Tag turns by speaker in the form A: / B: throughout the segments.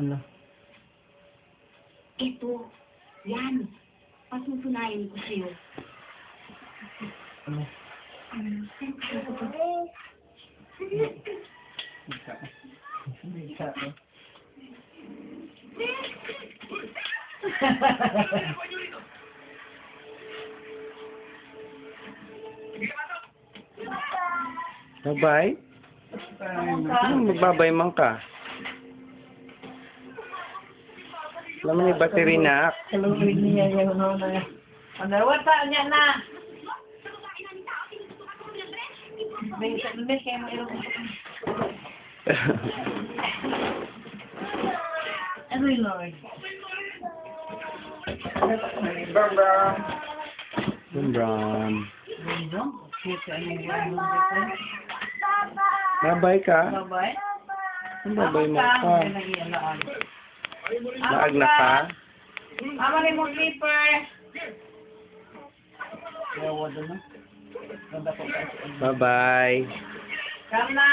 A: Ano?
B: Ito, yan. Pasusunayin ko sa'yo.
A: Ano? Bisa to.
C: Babay? Magbabay man ka. Alam mo ni battery na.
A: Kalungin niya yung na. Ano, wata niya na. Bisa na kayo mo ilong. Ano yung Lord?
C: Bram.
A: Bye-bye.
C: Babay ka. Babay mo ka. Laag na ka.
A: Ama ni mo sleeper.
C: Bye-bye.
A: Come na.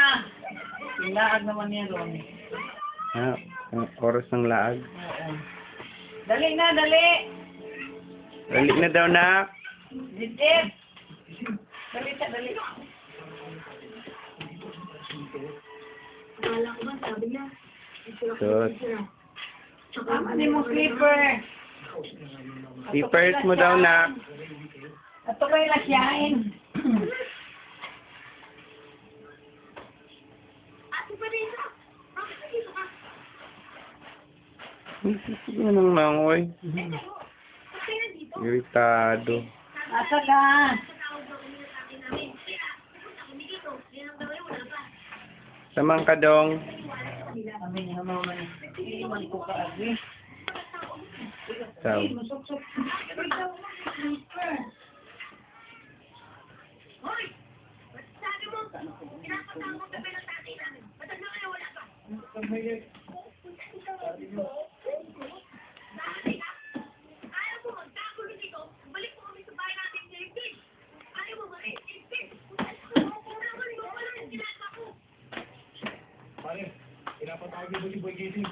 A: Laag naman yan ron.
C: Ah, ang oras ng laag.
A: Dali na, dali.
C: Dali na daw na.
A: Didit. Dali ka, dali.
B: Akala ko ba, sabi na.
C: Sus.
A: Ama ni mo sleeper.
C: I-first mo daw na.
A: Ato kayo lasyain.
B: Ate pa rin ka. Bakit dito ka?
C: Sige na nang mangoy.
B: Bakit na dito?
C: Iritado.
A: Asa ka?
B: Tawag daw kanina sa akin namin. Kaya, pupunta kami dito. Yan ang gawin, wala pa.
C: Samang ka dong.
A: Kami ni hamaw man. Iman ko ka agi.
C: Saw.
A: Masok-sok.
B: Hoy! Ba't sabi mo? Pinapatawag mo kami ng tatay namin. Ba't na kayo wala pa? Dahil ka, ayaw mo magkagulo dito. Balik mo kami sa bahay natin sa Igtig. Ayaw mo ma-Igtig. Naman mo pala yung ginagawa ko.
D: Pare, pinapatawag niyo ba si Boy Casey?